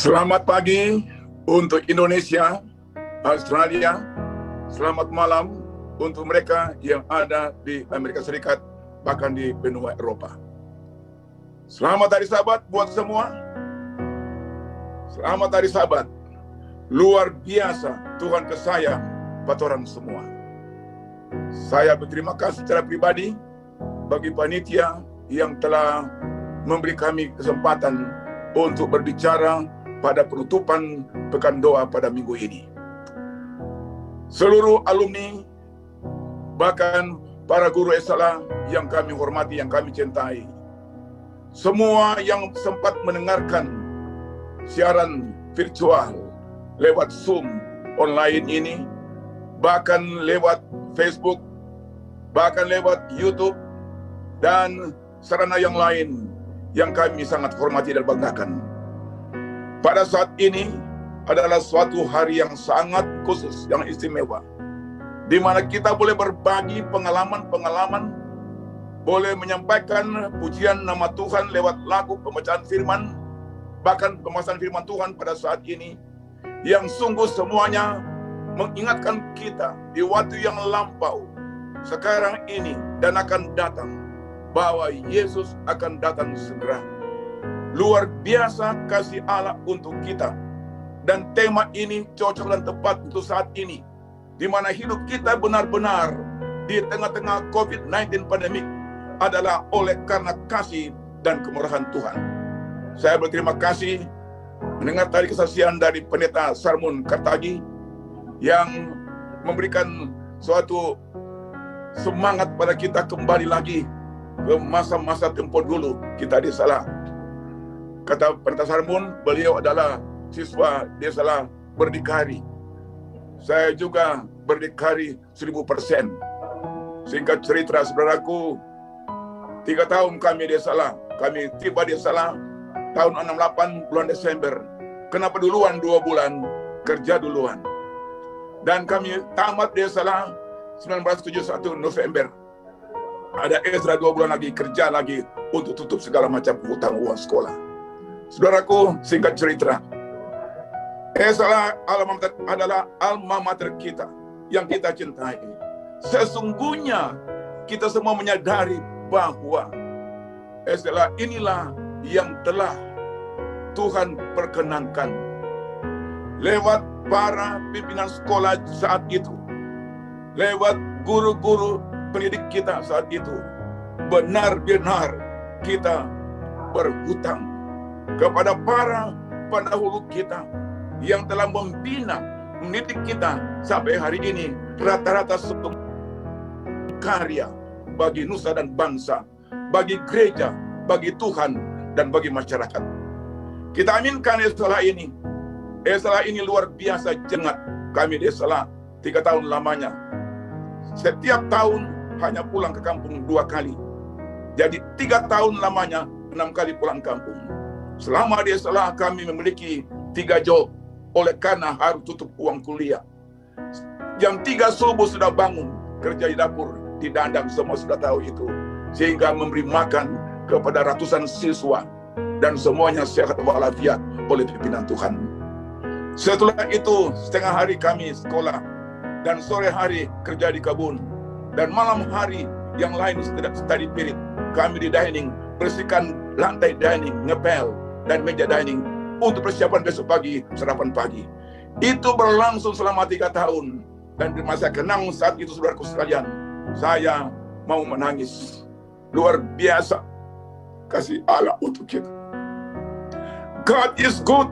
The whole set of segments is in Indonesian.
Selamat pagi untuk Indonesia, Australia. Selamat malam untuk mereka yang ada di Amerika Serikat, bahkan di benua Eropa. Selamat Hari Sabat buat semua. Selamat Hari Sabat. Luar biasa Tuhan kesayang buat orang semua. Saya berterima kasih secara pribadi bagi panitia yang telah memberi kami kesempatan untuk berbicara pada penutupan Pekan Doa pada minggu ini. Seluruh alumni, bahkan para guru SLA yang kami hormati, yang kami cintai, semua yang sempat mendengarkan siaran virtual lewat Zoom online ini, bahkan lewat Facebook, bahkan lewat YouTube, dan sarana yang lain yang kami sangat hormati dan banggakan. Pada saat ini adalah suatu hari yang sangat khusus, yang istimewa, di mana kita boleh berbagi pengalaman-pengalaman, boleh menyampaikan pujian nama Tuhan lewat lagu pembacaan firman, bahkan pembahasan firman Tuhan pada saat ini, yang sungguh semuanya mengingatkan kita di waktu yang lampau, sekarang ini, dan akan datang, bahwa Yesus akan datang segera. Luar biasa kasih Allah untuk kita. Dan tema ini cocok dan tepat untuk saat ini, di mana hidup kita benar-benar di tengah-tengah COVID-19 pandemik adalah oleh karena kasih dan kemurahan Tuhan. Saya berterima kasih mendengar tadi kesaksian dari Pendeta Sarmun Kartagi yang memberikan suatu semangat pada kita kembali lagi ke masa-masa tempo dulu kita di Salah. Kata Pendeta Sarmun, beliau adalah siswa di Salah berdikari. Saya juga berdikari 1000%. Singkat cerita, saudaraku, 3 tahun kami di Salah. Kami tiba di Salah tahun 68 bulan Desember. Kenapa duluan 2 bulan? Kerja duluan. Dan kami tamat di Salah 1971 November. Ada Ezra 2 bulan lagi, kerja lagi untuk tutup segala macam hutang uang sekolah. Saudaraku, singkat cerita, Salah adalah alma mater kita yang kita cintai. Sesungguhnya kita semua menyadari bahwa Salah inilah yang telah Tuhan perkenankan lewat para pimpinan sekolah saat itu, lewat guru-guru pendidik kita saat itu. Benar-benar kita berhutang kepada para pendahulu kita yang telah membina, mendidik kita sampai hari ini, rata-rata semua karya bagi nusa dan bangsa, bagi gereja, bagi Tuhan, dan bagi masyarakat. Kita aminkan Salah ini. Salah ini luar biasa jengat. Kami di Salah 3 tahun lamanya. Setiap tahun hanya pulang ke kampung 2 kali. Jadi 3 tahun lamanya 6 kali pulang kampung. Selama di Salah kami memiliki 3 job, oleh karena harus tutup uang kuliah. Jam 3 subuh sudah bangun, kerja di dapur, di dandang, semua sudah tahu itu. Sehingga memberi makan kepada ratusan siswa, dan semuanya sehat walafiat oleh pimpinan Tuhan. Setelah itu, setengah hari kami sekolah, dan sore hari kerja di kebun, dan malam hari yang lain study period. Kami di dining, bersihkan lantai dining, ngepel, dan meja dining untuk persiapan besok pagi, sarapan pagi. Itu berlangsung selama 3 tahun. Dan di masa kenang saat itu, saudaraku sekalian, saya mau menangis. Luar biasa kasih Allah untuk kita. God is good.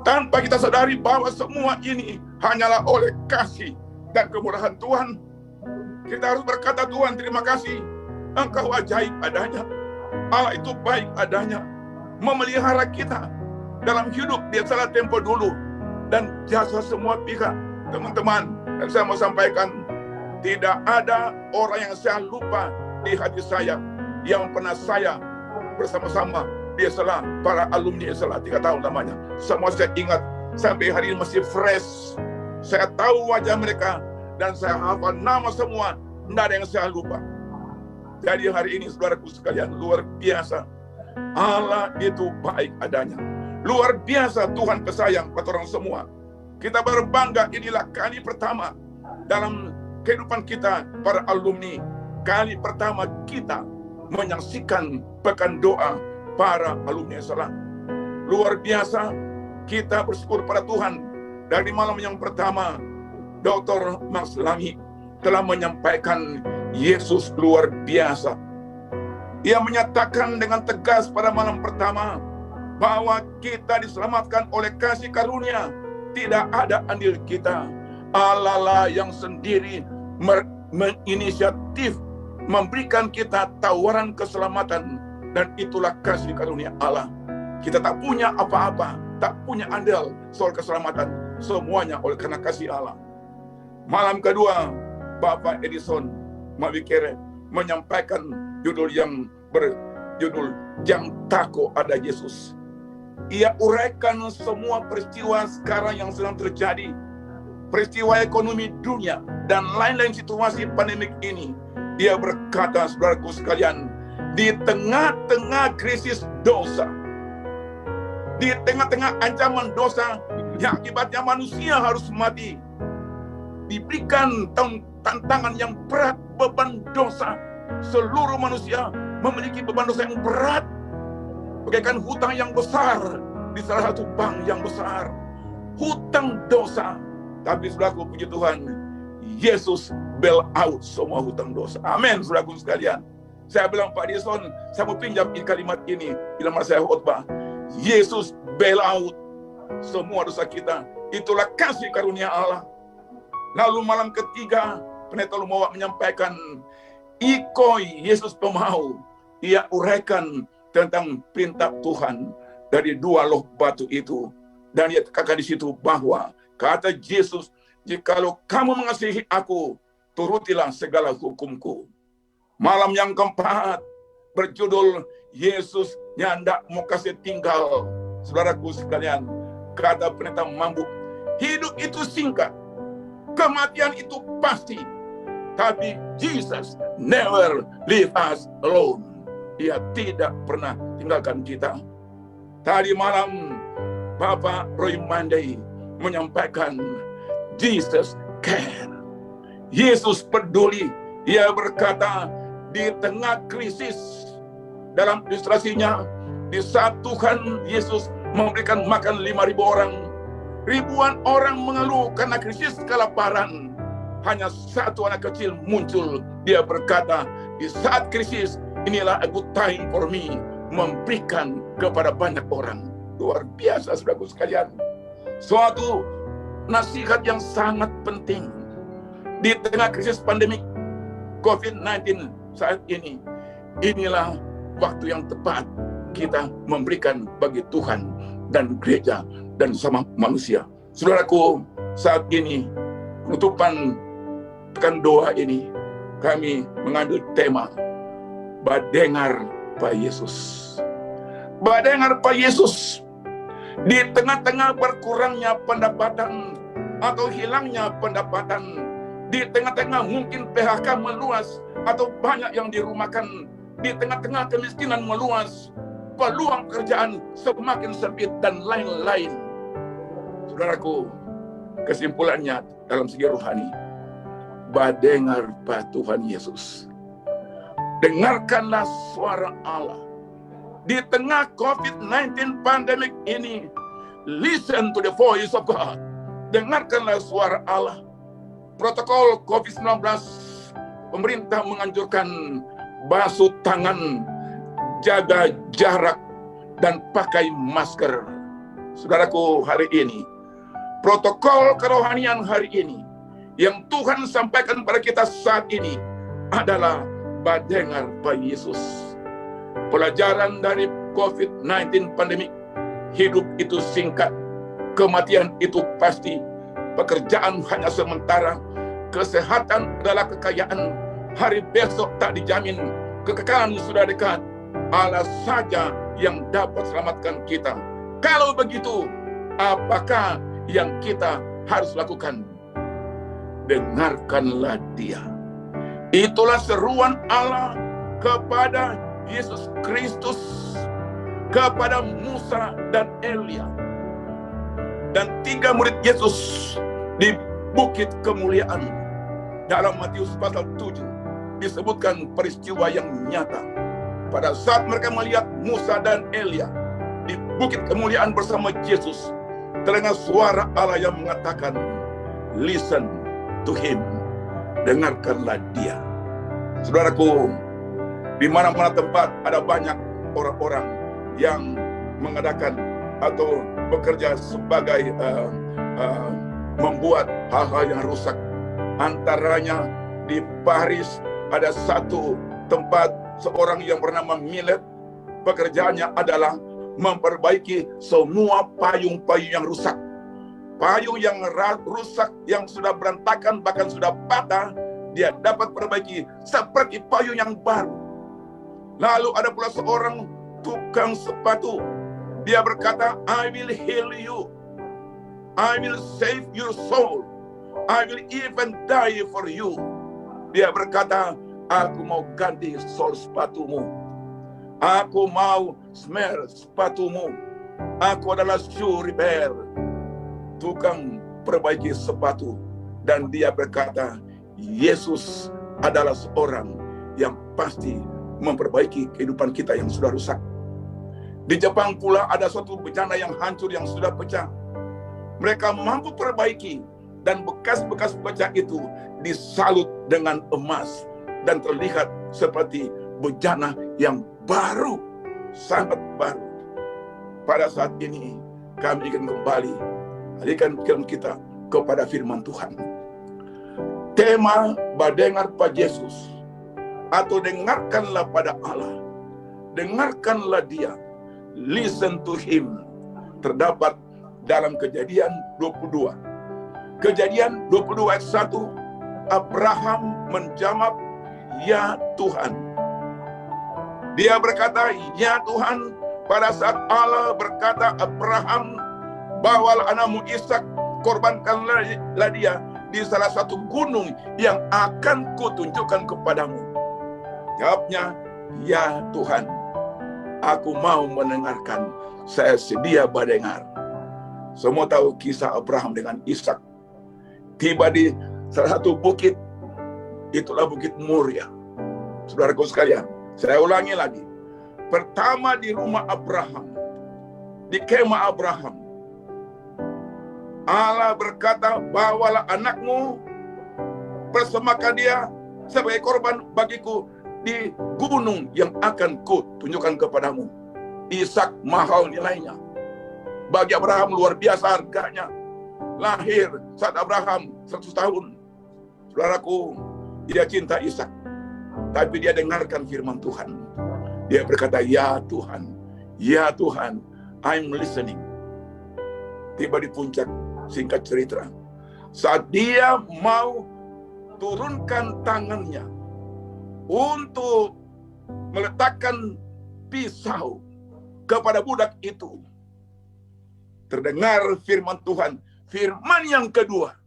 Tanpa kita sadari bahwa semua ini hanyalah oleh kasih dan kemurahan Tuhan. Kita harus berkata, Tuhan terima kasih, Engkau ajaib adanya. Allah itu baik adanya, memelihara kita dalam hidup di Salah tempo dulu, dan jasa semua pihak. Teman-teman, dan saya mau sampaikan, tidak ada orang yang saya lupa di hati saya, yang pernah saya bersama-sama di Salah, para alumni Salah 3 tahun lamanya. Semua saya ingat, sampai hari ini masih fresh. Saya tahu wajah mereka, dan saya hafal nama semua, tidak ada yang saya lupa. Jadi hari ini saudaraku sekalian, luar biasa. Allah itu baik adanya. Luar biasa Tuhan pesayang pada orang semua. Kita berbangga, inilah kali pertama dalam kehidupan kita para alumni. Kali pertama kita menyaksikan pekan doa para alumni Salah. Luar biasa, kita bersyukur pada Tuhan. Dari malam yang pertama, Dr. Max Langi telah menyampaikan Yesus luar biasa. Ia menyatakan dengan tegas pada malam pertama bahwa kita diselamatkan oleh kasih karunia. Tidak ada andil kita. Allah lah yang sendiri menginisiatif memberikan kita tawaran keselamatan, dan itulah kasih karunia Allah. Kita tak punya apa-apa, tak punya andil soal keselamatan, semuanya oleh karena kasih Allah. Malam kedua, Bapak Edison Mawikere menyampaikan judul yang berjudul "Jang Tako Ada Yesus". Ia uraikan semua peristiwa sekarang yang sedang terjadi, peristiwa ekonomi dunia, dan lain-lain situasi pandemik ini. Dia berkata, saudaraku sekalian, di tengah-tengah krisis dosa, di tengah-tengah ancaman dosa yang akibatnya manusia harus mati, diberikan tantangan yang berat, beban dosa. Seluruh manusia memiliki beban dosa yang berat, bagaikan hutang yang besar di salah satu bank yang besar, hutang dosa. Tapi saudaraku, puji Tuhan, Yesus bail out semua hutang dosa. Amin, saudaraku sekalian. Saya bilang, Pak Edison, saya mau pinjam kalimat ini dalam masa saya khotbah. Yesus bail out semua dosa kita. Itulah kasih karunia Allah. Lalu malam ketiga, Pendeta Lumawa menyampaikan Ikoi Yesus Pemau. Ia uraikan tentang perintah Tuhan dari dua loh batu itu. Dan ia katakan di situ bahwa kata Yesus, jikalau kamu mengasihi aku, turutilah segala hukumku. Malam yang keempat berjudul Yesus nyandak mau kasih tinggal. Saudaraku sekalian, kata Pendeta Mambu, hidup itu singkat, kematian itu pasti, tapi Jesus never leave us alone. Dia tidak pernah tinggalkan kita. Tadi malam Bapak Roy Mandai menyampaikan Jesus care. Yesus peduli. Ia berkata di tengah krisis, dalam ilustrasinya, di saat Tuhan Yesus memberikan makan 5.000 orang, ribuan orang mengeluh karena krisis kelaparan. Hanya satu anak kecil muncul. Dia berkata, di saat krisis, inilah a good time for me, memberikan kepada banyak orang. Luar biasa, saudaraku sekalian. Suatu nasihat yang sangat penting di tengah krisis pandemik COVID-19 saat ini. Inilah waktu yang tepat kita memberikan bagi Tuhan dan gereja dan sama manusia. Saudaraku, saat ini penutupan pekan doa ini kami mengambil tema Badengar Pak Yesus. Badengar Pak Yesus. Di tengah-tengah berkurangnya pendapatan atau hilangnya pendapatan, di tengah-tengah mungkin PHK meluas atau banyak yang dirumahkan, di tengah-tengah kemiskinan meluas, peluang pekerjaan semakin sempit dan lain-lain. Saudaraku, kesimpulannya dalam segi rohani, badengar Pak Tuhan Yesus. Dengarkanlah suara Allah. Di tengah COVID-19 pandemic ini, listen to the voice of God. Dengarkanlah suara Allah. Protokol COVID-19, pemerintah menganjurkan basuh tangan, jaga jarak, dan pakai masker. Saudaraku, hari ini, protokol kerohanian hari ini, yang Tuhan sampaikan pada kita saat ini adalah badengar Pak Yesus. Pelajaran dari COVID-19 pandemi, hidup itu singkat, kematian itu pasti, pekerjaan hanya sementara, kesehatan adalah kekayaan, hari besok tak dijamin, kekekalan sudah dekat, Allah saja yang dapat selamatkan kita. Kalau begitu, apakah yang kita harus lakukan? Dengarkanlah Dia. Itulah seruan Allah kepada Yesus Kristus. kepada Musa dan Elia. Dan 3 murid Yesus di Bukit Kemuliaan. Dalam Matius pasal 7 disebutkan peristiwa yang nyata. Pada saat mereka melihat Musa dan Elia di Bukit Kemuliaan bersama Yesus, terdengar suara Allah yang mengatakan, "Listen to him." Dengarkanlah dia. Saudaraku, di mana-mana tempat ada banyak orang-orang yang mengadakan atau bekerja sebagai membuat hal-hal yang rusak. Antaranya di Paris ada satu tempat seorang yang bernama Millet. Pekerjaannya adalah memperbaiki semua payung-payung yang rusak. Payung yang rusak, yang sudah berantakan, bahkan sudah patah, dia dapat perbaiki seperti payung yang baru. Lalu ada pula seorang tukang sepatu. Dia berkata, "I will heal you. I will save your soul. I will even die for you." Dia berkata, "Aku mau ganti sol sepatumu. Aku mau smear sepatumu. Aku adalah shoe repair." Tukang perbaiki sepatu. Dan dia berkata, Yesus adalah seorang yang pasti memperbaiki kehidupan kita yang sudah rusak. Di Jepang pula ada suatu bencana yang hancur, yang sudah pecah. Mereka mampu perbaiki, dan bekas-bekas pecah itu disalut dengan emas dan terlihat seperti bejana yang baru, sangat baru. Pada saat ini kami ingin kembali alihkan pikiran kita kepada firman Tuhan. Tema "Badengar pa Yesus" atau dengarkanlah pada Allah, dengarkanlah dia, listen to him, terdapat dalam Kejadian 22. Kejadian 22 ayat 1, Abraham menjawab, "Ya Tuhan." Dia berkata, "Ya Tuhan," pada saat Allah berkata, "Abraham, bawalah anakmu Ishak, korbankanlah dia di salah satu gunung yang akan kutunjukkan kepadamu." Jawabnya, "Ya Tuhan, aku mau mendengarkan, saya sedia mendengar." Semua tahu kisah Abraham dengan Ishak. Tiba di salah satu bukit, itulah Bukit Moria. Saudaraku sekalian, saya ulangi lagi. Pertama di rumah Abraham, di kemah Abraham, Allah berkata, "Bawalah anakmu, persembahkan dia sebagai korban bagiku di gunung yang akan kutunjukkan kepadamu." Ishak mahal nilainya. Bagi Abraham luar biasa harganya. Lahir saat Abraham 100 tahun. Saudaraku, dia cinta Ishak. Tapi dia dengarkan firman Tuhan. Dia berkata, "Ya Tuhan, ya Tuhan, I'm listening." Tiba di puncak, singkat cerita, saat dia mau turunkan tangannya untuk meletakkan pisau kepada budak itu, terdengar firman Tuhan. Firman yang kedua,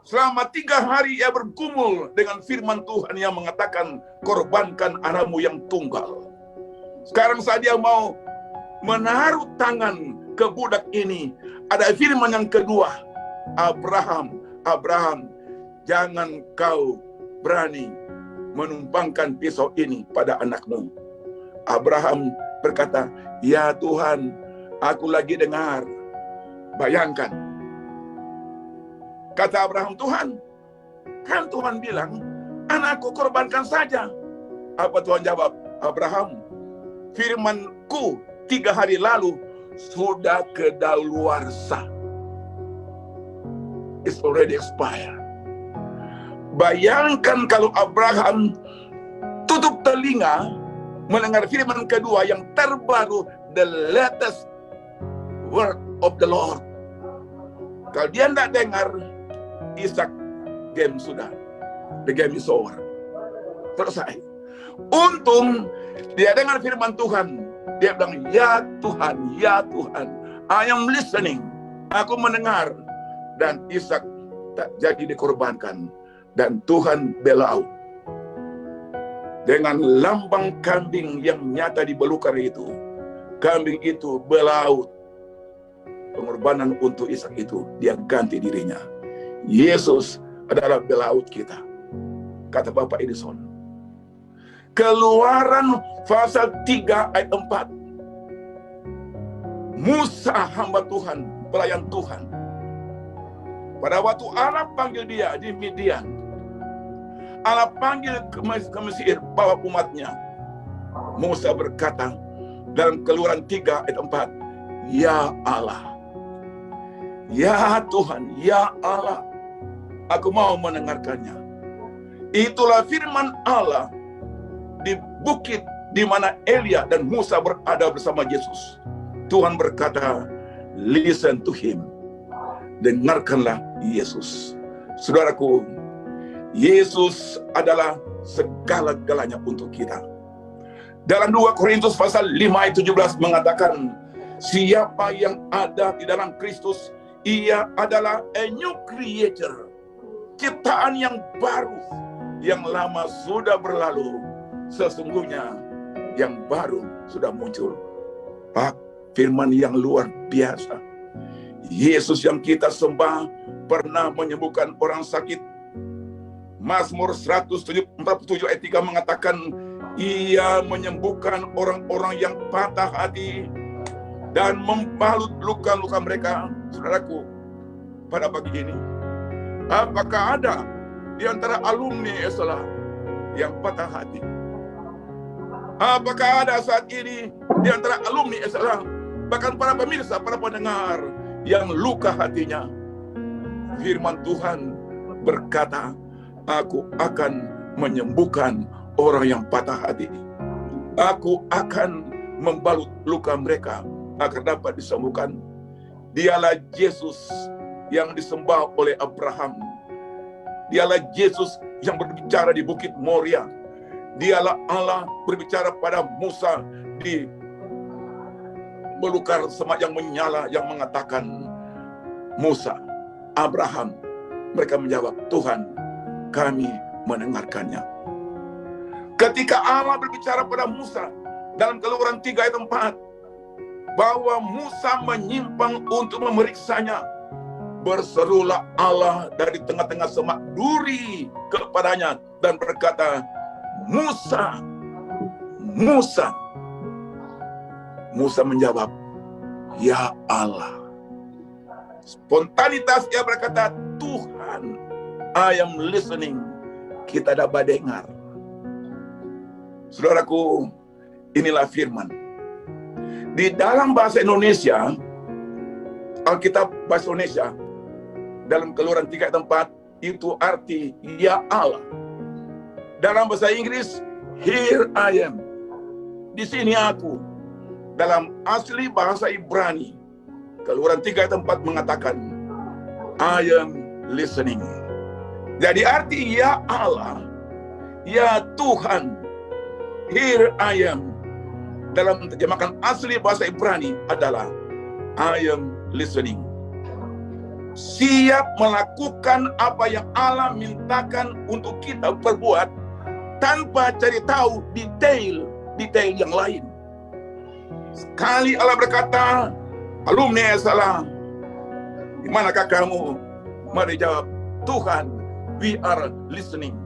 selama 3 hari ia bergumul dengan firman Tuhan yang mengatakan, "Korbankan anakmu yang tunggal." Sekarang saat dia mau menaruh tangan ke budak ini, ada firman yang kedua, "Abraham, Abraham, jangan kau berani menumpangkan pisau ini pada anakmu." Abraham berkata, "Ya Tuhan, aku lagi dengar." Bayangkan, kata Abraham, "Tuhan, kan Tuhan bilang, anakku korbankan saja." Apa Tuhan jawab? "Abraham, firmanku 3 hari lalu sudah kedaluarsa. It's already expired." Bayangkan kalau Abraham tutup telinga mendengar firman kedua yang terbaru, the latest word of the Lord. Kalau dia tidak dengar, Ishak, game sudah. The game is over. Selesai. Untung dia dengar firman Tuhan. Dia bilang, "Ya Tuhan, ya Tuhan, I am listening." Aku mendengar. Dan Ishak tak jadi dikorbankan. Dan Tuhan bailout. Dengan lambang kambing yang nyata di belukar itu, kambing itu belaut. Pengorbanan untuk Ishak itu, dia ganti dirinya. Yesus adalah belaut kita, kata Bapak Edison. Keluaran pasal 3 ayat 4. Musa hamba Tuhan, pelayan Tuhan. Pada waktu Allah panggil dia di Midian, Allah panggil ke Mesir, bawa umatnya. Musa berkata dalam Keluaran 3 ayat 4, ya Allah, ya Tuhan, ya Allah, aku mau mendengarkannya. Itulah firman Allah di bukit di mana Elia dan Musa berada bersama Yesus. Tuhan berkata, listen to him. Dengarkanlah Yesus. Saudaraku, Yesus adalah segala-galanya untuk kita. Dalam 2 Korintus pasal 5 ayat 17 mengatakan, siapa yang ada di dalam Kristus, ia adalah a new creature. Ciptaan yang baru, yang lama sudah berlalu, sesungguhnya yang baru sudah muncul. Pak, firman yang luar biasa. Yesus yang kita sembah pernah menyembuhkan orang sakit. Mazmur 147 ayat 3 mengatakan, ia menyembuhkan orang-orang yang patah hati dan membalut luka-luka mereka. Saudaraku, pada pagi ini, apakah ada di antara alumni ESLA yang patah hati? Apakah ada saat ini di antara alumni ESLA, bahkan para pemirsa, para pendengar yang luka hatinya? Firman Tuhan berkata, aku akan menyembuhkan orang yang patah hati. Aku akan membalut luka mereka agar dapat disembuhkan. Dialah Yesus yang disembah oleh Abraham. Dialah Yesus yang berbicara di Bukit Moria. Dialah Allah berbicara pada Musa di belukar semak yang menyala, yang mengatakan, Musa, Abraham. Mereka menjawab, Tuhan, kami mendengarkannya. Ketika Allah berbicara pada Musa dalam Keluaran 3 ayat 4, bahwa Musa menyimpang untuk memeriksanya, berserulah Allah dari tengah-tengah semak duri kepadanya dan berkata, Musa, Musa. Musa menjawab, ya Allah. Spontanitas dia berkata, Tuhan, I am listening. Kita dapat dengar. Saudaraku, inilah firman. Di dalam bahasa Indonesia, Alkitab bahasa Indonesia, dalam Keluaran 3 ayat 4, itu arti ya Allah. Dalam bahasa Inggris, here I am. Di sini aku. Dalam asli bahasa Ibrani, Keluaran 3 ayat 4 mengatakan, I am listening. Jadi arti ya Allah, ya Tuhan, here I am, dalam terjemahan asli bahasa Ibrani adalah I am listening. Siap melakukan apa yang Allah mintakan untuk kita perbuat tanpa cari tahu detail yang lain. Sekali Allah berkata, alumni salah, di manakah kamu? Mari jawab, Tuhan, we are listening.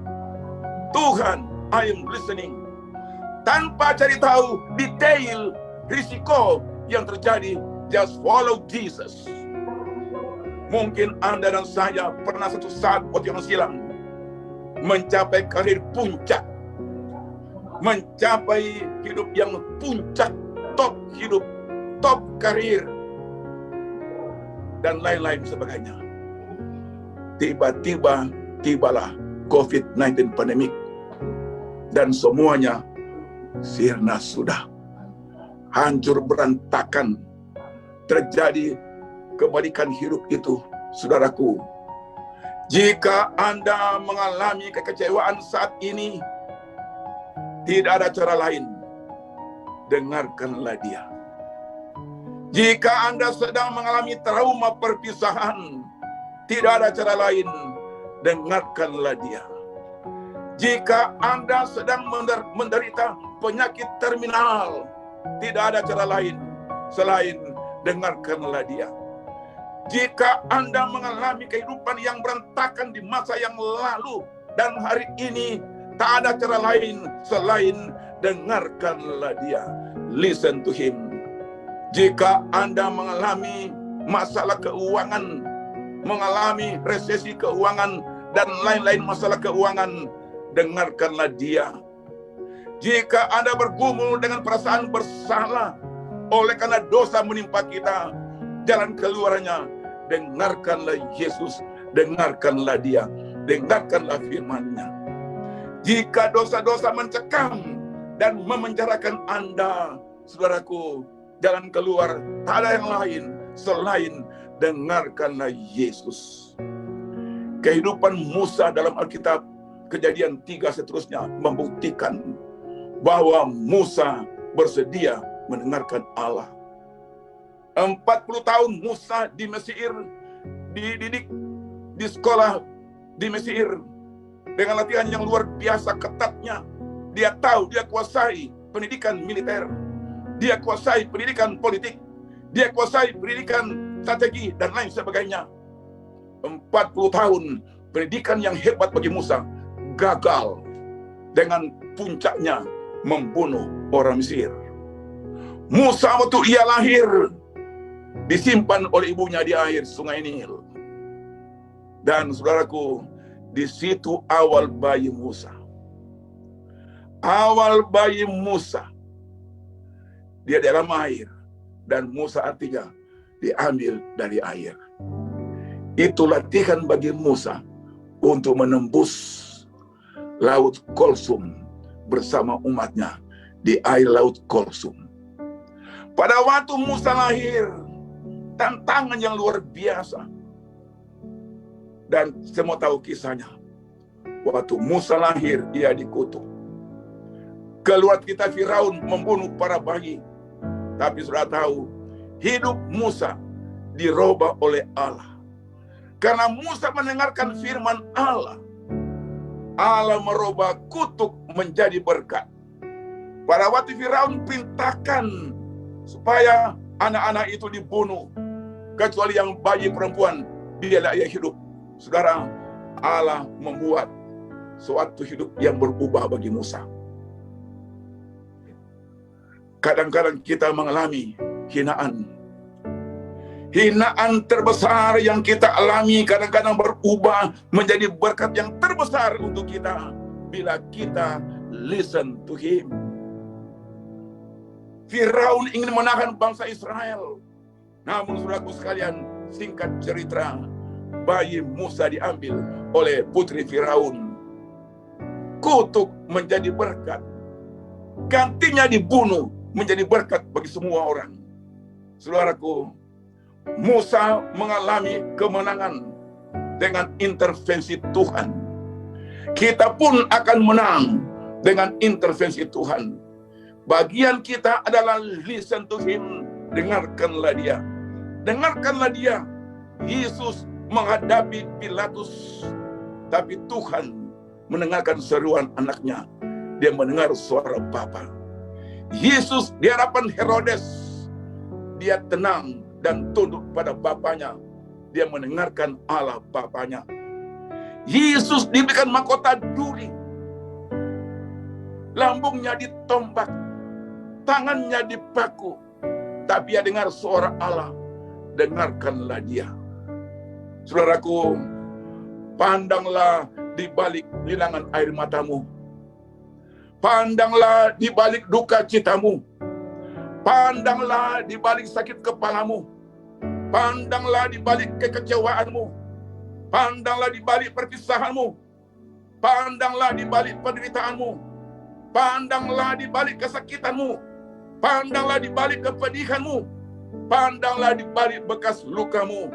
Tuhan, I am listening. Tanpa cari tahu detail risiko yang terjadi, just follow Jesus. Mungkin Anda dan saya pernah satu saat waktu yang silam mencapai karir puncak, mencapai hidup yang puncak, top hidup, top karir, dan lain-lain sebagainya. Tibalah COVID-19 pandemik, dan semuanya sirna sudah, hancur berantakan, terjadi kebalikan hidup itu. Saudaraku, jika Anda mengalami kekecewaan saat ini, tidak ada cara lain, dengarkanlah dia. Jika Anda sedang mengalami trauma perpisahan, tidak ada cara lain, dengarkanlah dia. Jika Anda sedang menderita penyakit terminal, Tidak ada cara lain selain dengarkanlah dia. Jika Anda mengalami kehidupan yang berantakan di masa yang lalu dan hari ini, tak ada cara lain selain dengarkanlah dia. Listen to him. Jika Anda mengalami masalah keuangan, mengalami resesi keuangan, dan lain-lain masalah keuangan, dengarkanlah dia. Jika Anda bergumul dengan perasaan bersalah oleh karena dosa menimpa kita, jalan keluarnya, dengarkanlah Yesus, dengarkanlah dia, dengarkanlah firman-Nya. Jika dosa-dosa mencekam dan memenjarakan Anda, saudaraku, jalan keluar tak ada yang lain selain dengarkanlah Yesus. Kehidupan Musa dalam Alkitab, Kejadian 3 seterusnya membuktikan bahwa Musa bersedia mendengarkan Allah. 40 tahun Musa di Mesir, dididik di sekolah di Mesir dengan latihan yang luar biasa ketatnya. Dia tahu, dia kuasai pendidikan militer, dia kuasai pendidikan politik, dia kuasai pendidikan strategi dan lain sebagainya. 40 tahun pendidikan yang hebat bagi Musa gagal dengan puncaknya membunuh orang Mesir. Musa waktu ia lahir disimpan oleh ibunya di air sungai Nil. Dan saudaraku, di situ awal bayi Musa. Awal bayi Musa. Dia dalam air. Dan Musa artinya diambil dari air. Itu latihan bagi Musa untuk menembus Laut Kulsum bersama umatnya di air Laut Kulsum. Pada waktu Musa lahir, tantangan yang luar biasa. Dan semua tahu kisahnya. Waktu Musa lahir, dia dikutuk. Keluar kita Firaun membunuh para bayi. Tapi sudah tahu, hidup Musa dirubah oleh Allah. Karena Musa mendengarkan firman Allah. Allah merubah kutuk menjadi berkat. Pada waktu Firaun perintahkan supaya anak-anak itu dibunuh, kecuali yang bayi perempuan, dia layak hidup. Saudara, Allah membuat suatu hidup yang berubah bagi Musa. Kadang-kadang kita mengalami hinaan. Hinaan terbesar yang kita alami kadang-kadang berubah menjadi berkat yang terbesar untuk kita bila kita listen to him. Firaun ingin menahan bangsa Israel. Namun saudaraku sekalian, singkat cerita, bayi Musa diambil oleh putri Firaun. Kutuk menjadi berkat. Gantinya dibunuh menjadi berkat bagi semua orang. Saudaraku, Musa mengalami kemenangan dengan intervensi Tuhan. Kita pun akan menang dengan intervensi Tuhan. Bagian kita adalah listen to him, dengarkanlah dia. Dengarkanlah dia. Yesus menghadapi Pilatus, tapi Tuhan mendengarkan seruan anaknya. Dia mendengar suara Bapa. Yesus di hadapan Herodes, dia tenang dan tunduk pada Bapanya. Dia mendengarkan Allah Bapanya. Yesus diberikan mahkota duri. Lambungnya ditombak, tangannya dipaku. Tapi dia dengar suara Allah. Dengarkanlah dia. Saudaraku, pandanglah di balik linangan air matamu. Pandanglah di balik duka citamu. Pandanglah di balik sakit kepalamu. Pandanglah di balik kekecewaanmu. Pandanglah di balik perpisahanmu. Pandanglah di balik penderitaanmu. Pandanglah di balik kesakitanmu. Pandanglah di balik kepedihanmu. Pandanglah di balik bekas lukamu.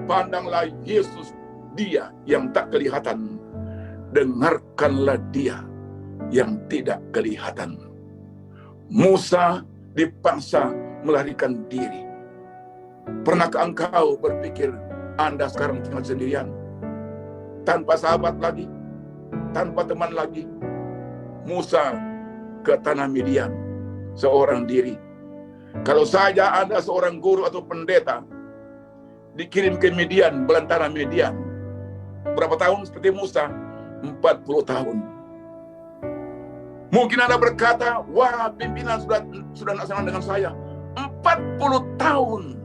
Pandanglah Yesus, dia yang tak kelihatan. Dengarkanlah dia yang tidak kelihatan. Musa dipaksa melarikan diri. Pernahkah engkau berpikir Anda sekarang tinggal sendirian? Tanpa sahabat lagi, tanpa teman lagi. Musa ke tanah Midian. seorang diri. Kalau saja ada seorang guru atau pendeta dikirim ke Midian, belantara Midian, berapa tahun seperti Musa? 40 tahun. Mungkin Anda berkata, wah, pimpinan sudah nak senang dengan saya. 40 tahun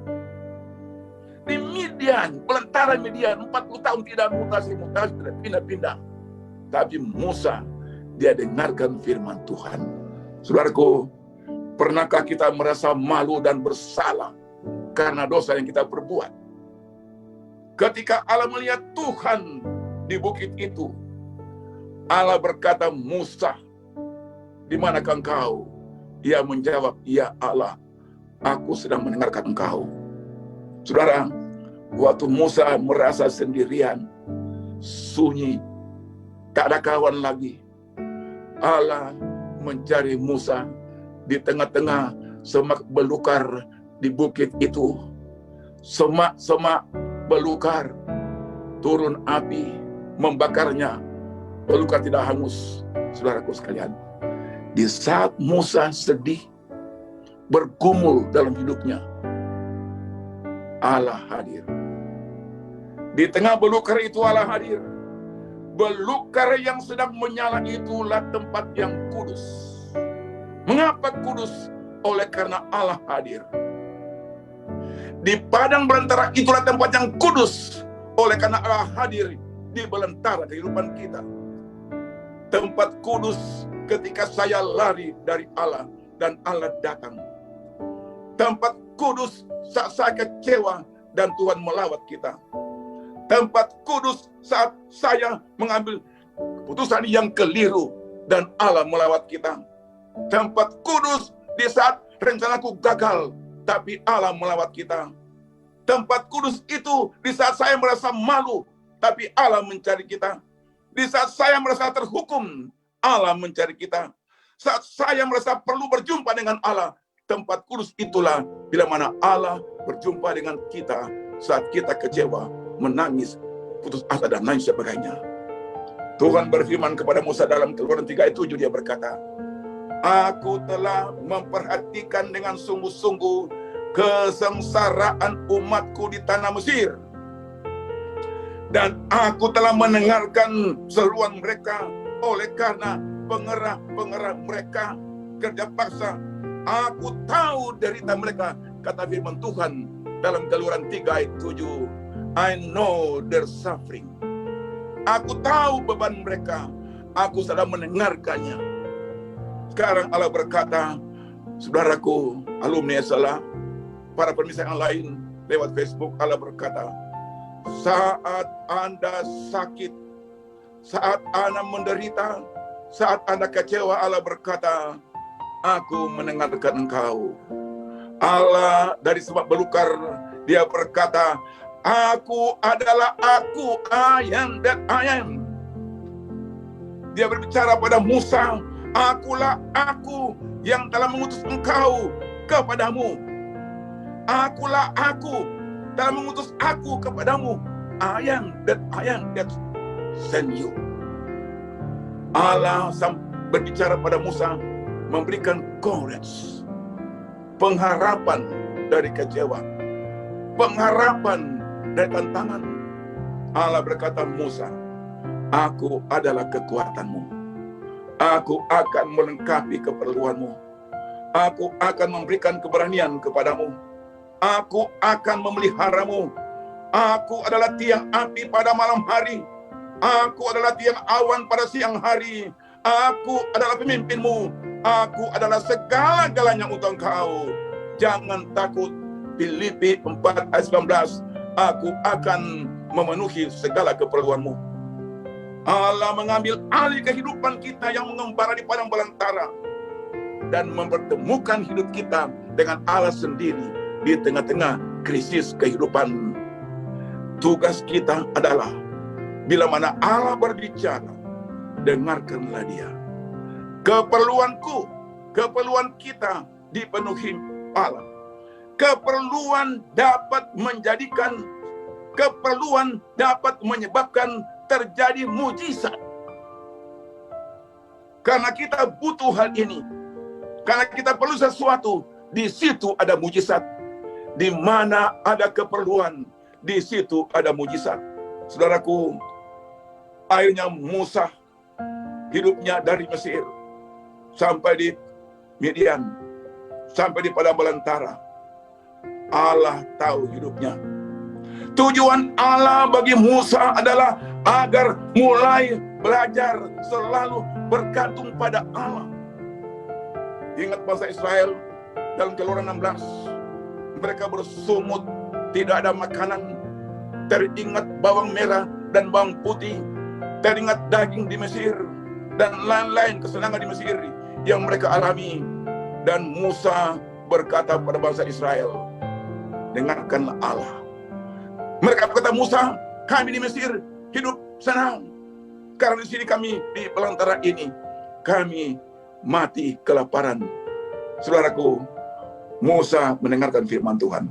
di Midian, belantara Midian, 40 tahun tidak mutasi, tidak pindah-pindah. Tapi Musa, dia dengarkan firman Tuhan. Saudaraku, pernahkah kita merasa malu dan bersalah karena dosa yang kita perbuat? Ketika Allah melihat Tuhan di bukit itu, Allah berkata, Musa, di manakah engkau? Ia menjawab, ya Allah, aku sedang mendengarkan engkau. Saudara, waktu Musa merasa sendirian, sunyi, tak ada kawan lagi, Allah mencari Musa di tengah-tengah semak belukar di bukit itu. Semak-semak belukar, turun api, membakarnya, belukar tidak hangus. Saudaraku sekalian, di saat Musa sedih, bergumul dalam hidupnya, Allah hadir. Di tengah belukar itu Allah hadir. Belukar yang sedang menyala itulah tempat yang kudus. Mengapa kudus? Oleh karena Allah hadir. Di padang belantara itulah tempat yang kudus. Oleh karena Allah hadir di belantara kehidupan kita. Tempat kudus ketika saya lari dari Allah dan Allah datang. Tempat kudus saat saya kecewa dan Tuhan melawat kita. Tempat kudus saat saya mengambil keputusan yang keliru dan Allah melawat kita. Tempat kudus di saat rencanaku gagal, tapi Allah melawat kita. Tempat kudus itu di saat saya merasa malu, tapi Allah mencari kita. Di saat saya merasa terhukum, Allah mencari kita. Saat saya merasa perlu berjumpa dengan Allah, tempat kudus itulah bila mana Allah berjumpa dengan kita saat kita kecewa, menangis, putus asa dan lain sebagainya. Tuhan berfirman kepada Musa dalam Keluaran 3 ayat 7, dia berkata, aku telah memperhatikan dengan sungguh-sungguh kesengsaraan umatku di tanah Mesir. Dan aku telah mendengarkan seruan mereka oleh karena pengerah-pengerah mereka kerja paksa. Aku tahu derita mereka, kata firman Tuhan dalam Keluaran 3 ayat 7. I know their suffering. Aku tahu beban mereka. Aku sedang mendengarkannya. Sekarang Allah berkata, saudaraku, alumni salah, para pemirsa yang lain lewat Facebook, Allah berkata, saat Anda sakit, saat Anda menderita, saat Anda kecewa, Allah berkata, aku mendengarkan engkau. Allah dari semak belukar, dia berkata, aku adalah aku, I am that I am. Dia berbicara pada Musa, akulah aku yang telah mengutus engkau kepadamu. Akulah aku telah mengutus aku kepadamu. I am that send you. Allah berbicara pada Musa, memberikan courage, pengharapan dari kecewa, pengharapan dari tantangan. Allah berkata, Musa, aku adalah kekuatanmu. Aku akan melengkapi keperluanmu. Aku akan memberikan keberanian kepadamu. Aku akan memeliharamu. Aku adalah tiang api pada malam hari. Aku adalah tiang awan pada siang hari. Aku adalah pemimpinmu. Aku adalah segala-galanya untuk engkau. Jangan takut. Filipi 4 ayat 19. Aku akan memenuhi segala keperluanmu. Allah mengambil alih kehidupan kita yang mengembara di padang belantara dan mempertemukan hidup kita dengan Allah sendiri di tengah-tengah krisis kehidupan. Tugas kita adalah bila mana Allah berbicara, dengarkanlah dia. Keperluanku, keperluan kita dipenuhi Allah. Keperluan dapat menjadikan, keperluan dapat menyebabkan terjadi mujizat. Karena kita butuh hal ini. Karena kita perlu sesuatu, di situ ada mujizat. Di mana ada keperluan, di situ ada mujizat. Saudaraku, akhirnya Musa hidupnya dari Mesir sampai di Midian, sampai di padang belantara. Allah tahu hidupnya. Tujuan Allah bagi Musa adalah agar mulai belajar selalu bergantung pada Allah. Ingat bangsa Israel dalam Keluaran 16, mereka bersungut, tidak ada makanan. Teringat bawang merah dan bawang putih, teringat daging di Mesir, dan lain-lain kesenangan di Mesir yang mereka alami. Dan Musa berkata pada bangsa Israel, dengarkanlah Allah. Mereka berkata, Musa, kami di Mesir hidup senang, karena di sini kami di belantara ini kami mati kelaparan. Saudaraku, Musa mendengarkan firman Tuhan.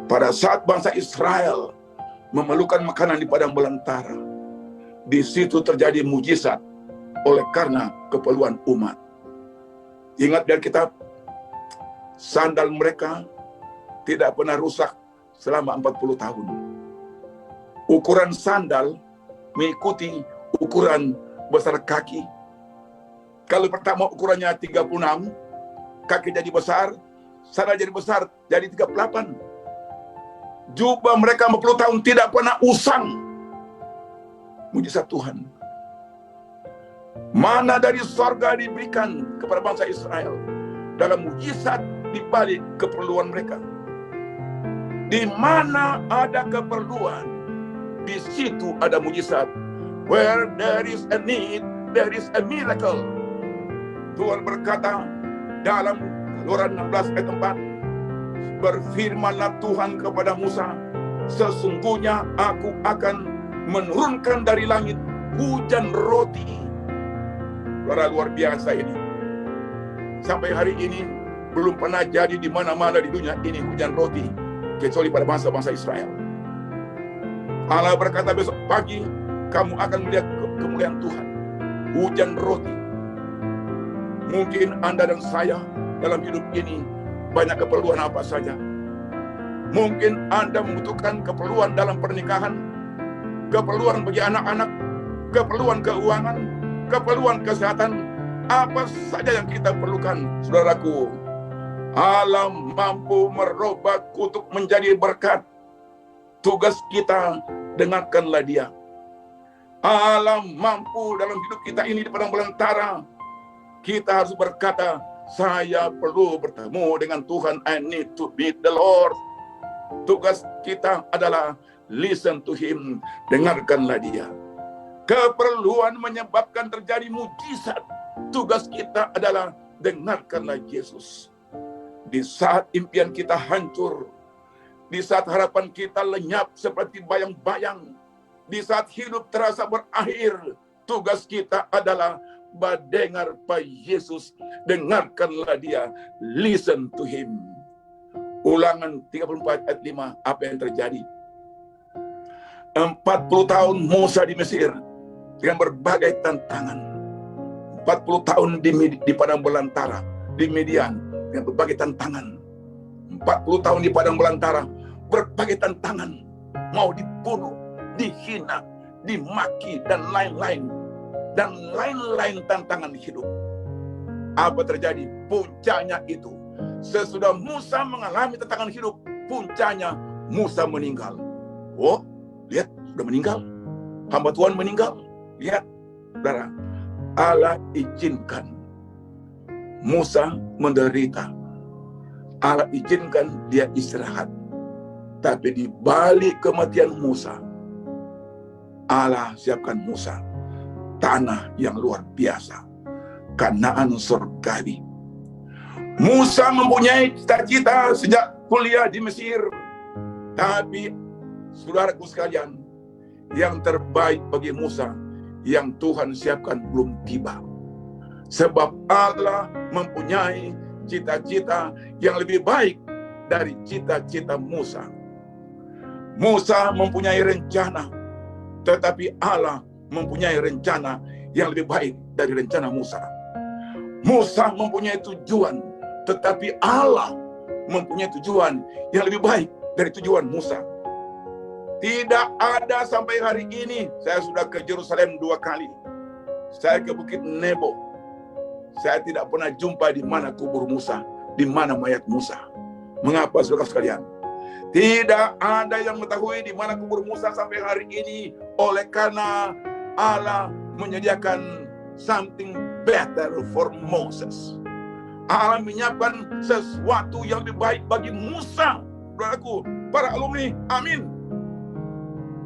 Pada saat bangsa Israel memerlukan makanan di padang belantara, di situ terjadi mujizat oleh karena keperluan umat. Ingat dari kitab, sandal mereka tidak pernah rusak selama 40 tahun. Ukuran sandal mengikuti ukuran besar kaki. Kalau pertama ukurannya 36, kaki jadi besar, sandal jadi besar, jadi 38. Jubah mereka 40 tahun tidak pernah usang. Mujizat Tuhan. Mana dari sorga diberikan kepada bangsa Israel dalam mujizat di balik keperluan mereka. Di mana ada keperluan, di situ ada mujizat. Where there is a need, there is a miracle. Tuhan berkata dalam Keluaran 16 ayat 4, berfirmanlah Tuhan kepada Musa, sesungguhnya aku akan menurunkan dari langit hujan roti. Luar biasa ini. Sampai hari ini belum pernah jadi di mana-mana di dunia ini hujan roti, kecuali pada bangsa-bangsa Israel. Allah berkata, besok pagi kamu akan melihat kemuliaan Tuhan. Hujan roti. Mungkin Anda dan saya dalam hidup ini banyak keperluan apa saja. Mungkin Anda membutuhkan keperluan dalam pernikahan, keperluan bagi anak-anak, keperluan keuangan, keperluan kesehatan, apa saja yang kita perlukan, saudaraku. Allah mampu merubah kutuk menjadi berkat. Tugas kita, dengarkanlah Dia. Allah mampu dalam hidup kita ini di padang belantara. Kita harus berkata, saya perlu bertemu dengan Tuhan. I need to meet the Lord. Tugas kita adalah listen to Him. Dengarkanlah Dia. Keperluan menyebabkan terjadi mujizat. Tugas kita adalah dengarkanlah Yesus. Di saat impian kita hancur, di saat harapan kita lenyap seperti bayang-bayang, di saat hidup terasa berakhir, tugas kita adalah mendengar Pak Yesus, dengarkanlah Dia, listen to Him. Ulangan 34 ayat 5, apa yang terjadi? 40 tahun Musa di Mesir dengan berbagai tantangan. 40 tahun di padang belantara, di Midian, dengan berbagai tantangan. 40 tahun di padang belantara, berbagai tantangan. Mau dibunuh, dihina, dimaki, dan lain-lain. Dan lain-lain tantangan hidup. Apa terjadi? Puncaknya itu, sesudah Musa mengalami tantangan hidup, puncaknya Musa meninggal. Oh, lihat, sudah meninggal. Hamba Tuhan meninggal. Lihat, saudara, Allah izinkan Musa menderita. Allah izinkan dia istirahat. Tapi di balik kematian Musa, Allah siapkan Musa tanah yang luar biasa, Kanaan surgawi. Musa mempunyai cita-cita sejak kuliah di Mesir. Tapi saudaraku sekalian, yang terbaik bagi Musa yang Tuhan siapkan belum tiba. Sebab Allah mempunyai cita-cita yang lebih baik dari cita-cita Musa. Musa mempunyai rencana, tetapi Allah mempunyai rencana yang lebih baik dari rencana Musa. Musa mempunyai tujuan, tetapi Allah mempunyai tujuan yang lebih baik dari tujuan Musa. Tidak ada sampai hari ini. Saya sudah ke Yerusalem 2 kali. Saya ke Bukit Nebo. Saya tidak pernah jumpa di mana kubur Musa, di mana mayat Musa. Mengapa, saudara sekalian? Tidak ada yang mengetahui di mana kubur Musa sampai hari ini, oleh karena Allah menyediakan something better for Moses. Allah menyiapkan sesuatu yang lebih baik bagi Musa. Saudaraku, para alumni, amin.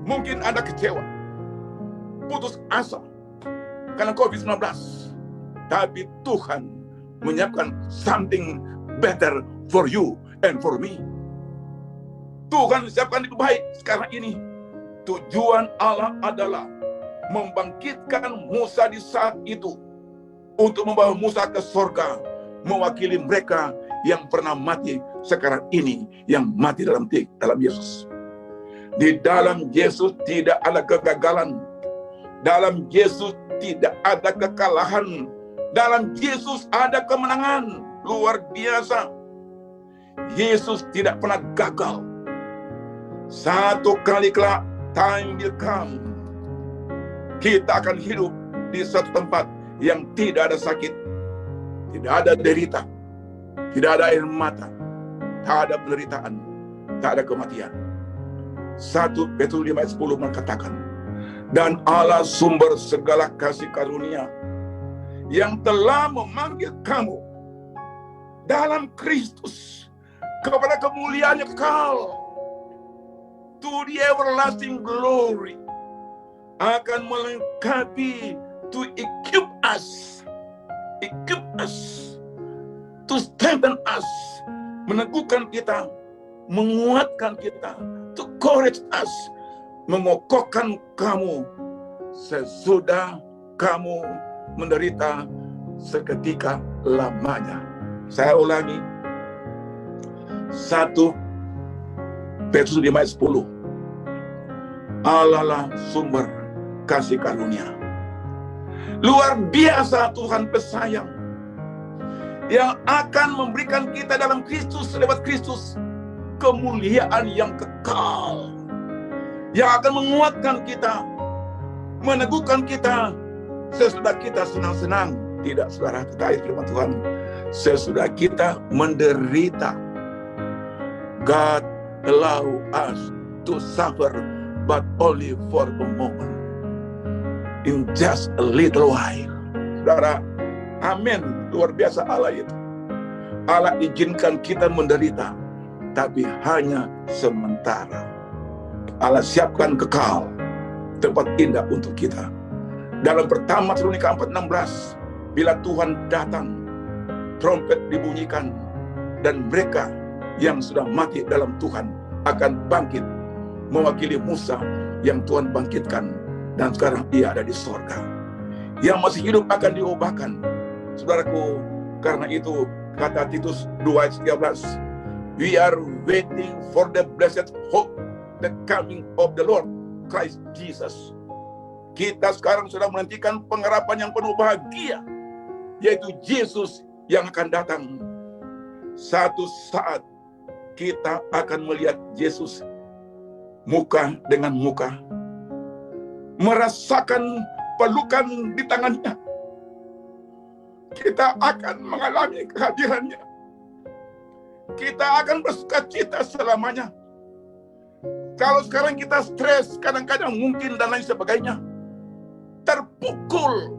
Mungkin Anda kecewa, putus asa karena COVID-19. Tapi Tuhan menyiapkan something better for you and for me. Tuhan siapkan lebih baik sekarang ini. Tujuan Allah adalah membangkitkan Musa di saat itu, untuk membawa Musa ke surga, mewakili mereka yang pernah mati sekarang ini, yang mati dalam Yesus. Di dalam Yesus tidak ada kegagalan. Dalam Yesus tidak ada kekalahan. Dalam Yesus ada kemenangan luar biasa. Yesus tidak pernah gagal. Satu kali kelak, time will come, kita akan hidup di satu tempat yang tidak ada sakit, tidak ada derita, tidak ada air mata, tak ada penderitaan, tak ada kematian. 1 Petrus 5 ayat 10 mengatakan, dan Allah sumber segala kasih karunia, yang telah memanggil kamu dalam Kristus kepada kemuliaan yang kekal, to the everlasting glory, akan melengkapi, to equip us, to strengthen us, meneguhkan kita, menguatkan kita, to encourage us, mengokohkan kamu sesudah kamu menderita seketika lamanya. Saya ulangi, 1 Petrus 5 ayat 10. Allah lah sumber kasih karunia. Luar biasa Tuhan pesayang, yang akan memberikan kita dalam Kristus, lewat Kristus, kemuliaan yang kekal, yang akan menguatkan kita, meneguhkan kita sesudah kita senang-senang. Tidak, saudara, kata firman Tuhan, sesudah kita menderita. God allow us to suffer, but only for a moment, in just a little while. Saudara, amin. Luar biasa Allah itu. Allah izinkan kita menderita, tapi hanya sementara. Allah siapkan kekal, tempat indah untuk kita. Dalam pertama Tesalonika 4:16, bila Tuhan datang, trompet dibunyikan, dan mereka yang sudah mati dalam Tuhan akan bangkit, mewakili Musa yang Tuhan bangkitkan, dan sekarang ia ada di sorga. Yang masih hidup akan diubahkan. Saudaraku, karena itu kata Titus 2 ayat 13, we are waiting for the blessed hope, the coming of the Lord Christ Jesus. Kita sekarang sudah menantikan pengharapan yang penuh bahagia, yaitu Yesus yang akan datang. Satu saat kita akan melihat Yesus muka dengan muka, merasakan pelukan di tangannya. Kita akan mengalami kehadirannya. Kita akan bersukacita selamanya. Kalau sekarang kita stres, kadang-kadang mungkin dan lain sebagainya, terpukul,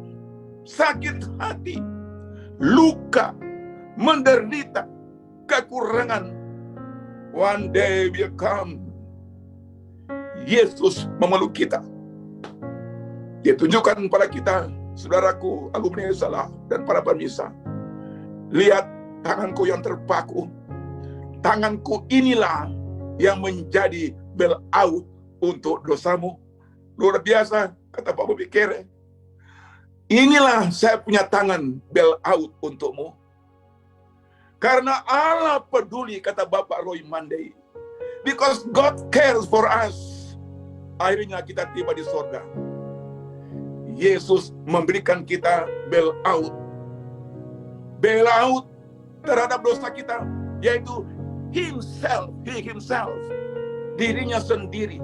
sakit hati, luka, menderita, kekurangan, one day will come, Yesus memeluk kita. Dia tunjukkan pada kita, saudaraku, alumni salah dan para pemirsa, lihat tanganku yang terpaku. Tanganku inilah yang menjadi bailout untuk dosamu. Luar biasa, kata Pak Bobi Kere. Inilah saya punya tangan bailout untukmu. Karena Allah peduli, kata Bapak Roy Mandei. Because God cares for us. Akhirnya kita tiba di sorga. Yesus memberikan kita bailout. bailout terhadap dosa kita, yaitu himself, he himself, dirinya sendiri.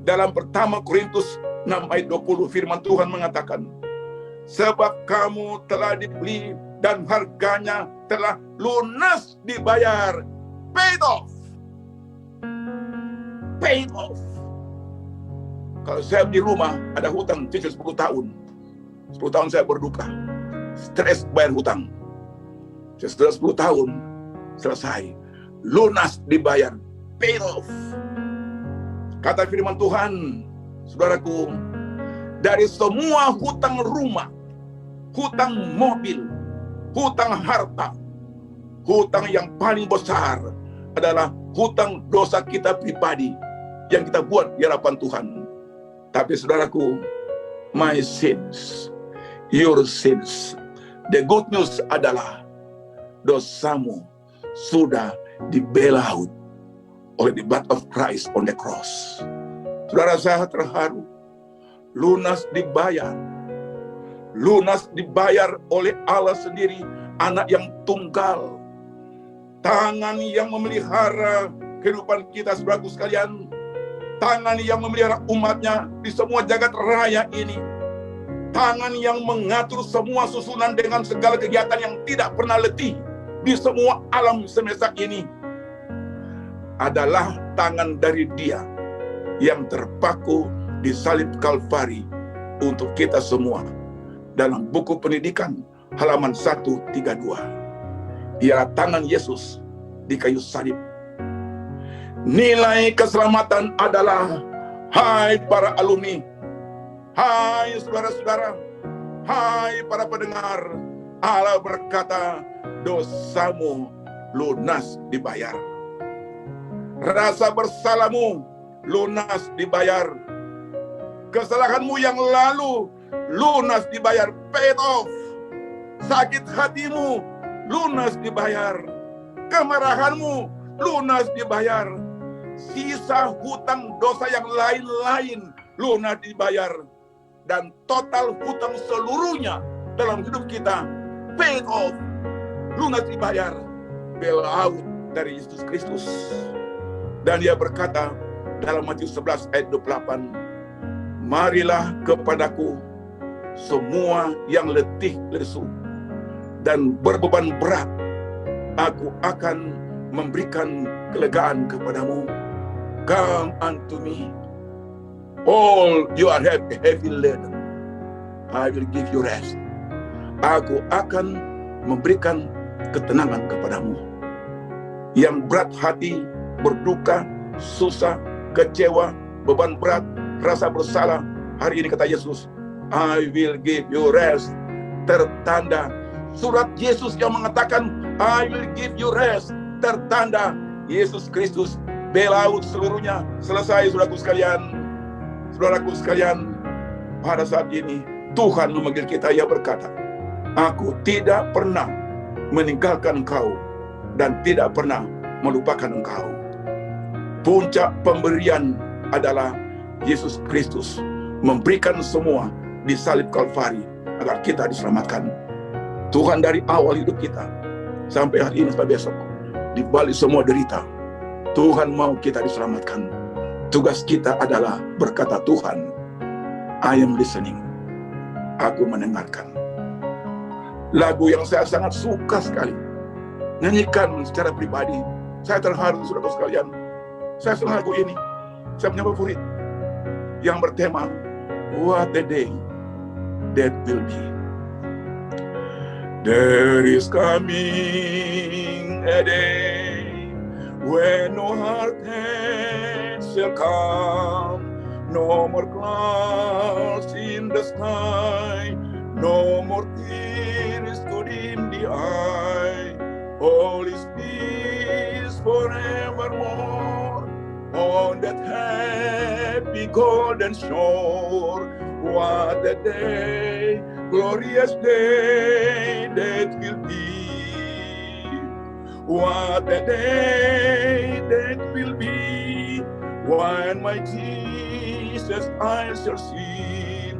Dalam pertama Korintus 6 ayat 20 firman Tuhan mengatakan, sebab kamu telah dibeli dan harganya telah lunas dibayar. Paid off. Paid off. Kalau saya di rumah ada hutang cicil 10 tahun. 10 tahun saya berduka. Stres bayar hutang. Setelah 10 tahun selesai. Lunas dibayar. Paid off. Kata firman Tuhan, saudaraku, dari semua hutang rumah, hutang mobil, hutang harta, hutang yang paling besar adalah hutang dosa kita pribadi yang kita buat di hadapan Tuhan. Tapi saudaraku, my sins, your sins, the good news adalah dosamu sudah dibailout oleh the blood of Christ on the cross. Saudara, saya terharu. Lunas dibayar. Lunas dibayar oleh Allah sendiri, anak yang tunggal. Tangan yang memelihara kehidupan kita, saudaraku sekalian. Tangan yang memelihara umatnya di semua jagat raya ini. Tangan yang mengatur semua susunan dengan segala kegiatan yang tidak pernah letih di semua alam semesta ini. Adalah tangan dari Dia yang terpaku di salib Kalvari untuk kita semua. Dalam buku pendidikan halaman 132, ialah tangan Yesus di kayu salib. Nilai keselamatan adalah, hai para alumni, hai saudara-saudara, hai para pendengar, Allah berkata, dosamu lunas dibayar. Rasa bersalahmu lunas dibayar. Kesalahanmu yang lalu lunas dibayar, paid off. Sakit hatimu lunas dibayar. Kemarahanmu lunas dibayar. Sisa hutang dosa yang lain-lain lunas dibayar. Dan total hutang seluruhnya dalam hidup kita paid off, lunas dibayar, bailout dari Yesus Kristus. Dan Dia berkata dalam Matius 11 ayat 28, marilah kepadaku semua yang letih lesu dan berbeban berat, aku akan memberikan kelegaan kepadamu. Come unto me, all you are heavy laden, I will give you rest. Aku akan memberikan ketenangan kepadamu. Yang berat hati, berduka, susah, kecewa, beban berat, rasa bersalah, hari ini kata Yesus, I will give you rest. Tertanda surat Yesus yang mengatakan I will give you rest, tertanda Yesus Kristus bailout seluruhnya selesai. Saudaraku sekalian, pada saat ini Tuhan memanggil kita. Ia berkata, aku tidak pernah meninggalkan engkau dan tidak pernah melupakan engkau. Puncak pemberian adalah Yesus Kristus memberikan semua di salib Kalvari agar kita diselamatkan. Tuhan dari awal hidup kita sampai hari ini sampai besok, di balik semua derita, Tuhan mau kita diselamatkan. Tugas kita adalah berkata, Tuhan, I am listening. Aku mendengarkan. Lagu yang saya sangat suka sekali, nyanyikan secara pribadi. Saya terharu, saudara sekalian. Saya suka lagu ini. Saya punya favorit yang bertema What a Day That Will Be. There is coming a day when no heartache shall come, no more clouds in the sky, no more tears to dim the eye. All is peace forevermore on that happy golden shore. What a day, glorious day that will be. What a day that will be when my Jesus I shall see,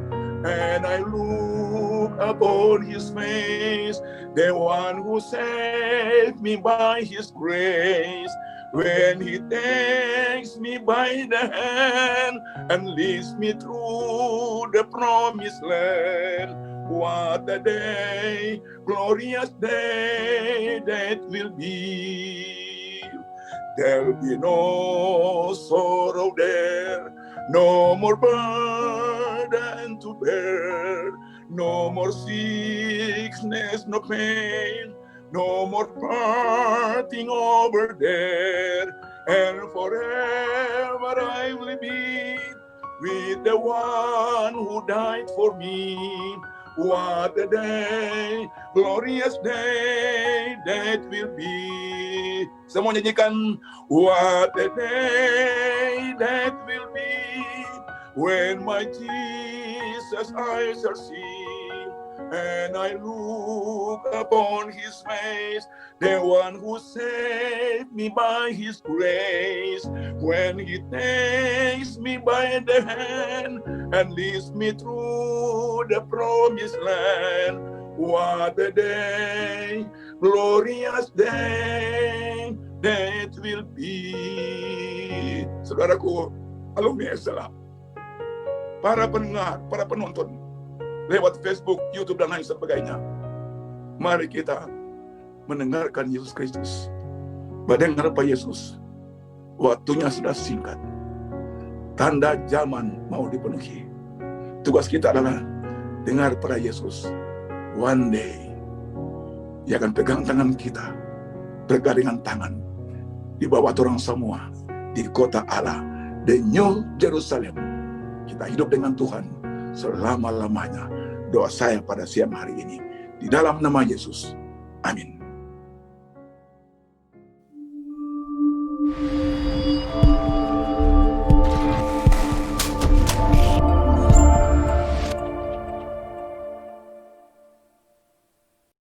and I look upon his face, the one who saved me by his grace. When he takes me by the hand and leads me through the promised land, what a day, glorious day that will be. There'll be no sorrow there, no more burden to bear, no more sickness, no pain, no more parting over there, and forever I will be with the one who died for me. What a day, glorious day that will be. Semua nyanyikan, what a day that will be, when my Jesus I shall see, and I look upon his face, the one who saved me by his grace. When he takes me by the hand and leads me through the promised land, what a day, glorious day that will be. Saudaraku, alumni Estelah, para pendengar, para penonton lewat Facebook, YouTube, dan lain sebagainya, mari kita mendengarkan Yesus Kristus. Mendengar Pak Yesus, waktunya sudah singkat, tanda zaman mau dipenuhi. Tugas kita adalah dengar pada Yesus. One day Dia akan pegang tangan kita, bergandengan tangan di bawah orang semua di kota Allah, the New Jerusalem. Kita hidup dengan Tuhan selama-lamanya. Doa saya pada siang hari ini, di dalam nama Yesus. Amin.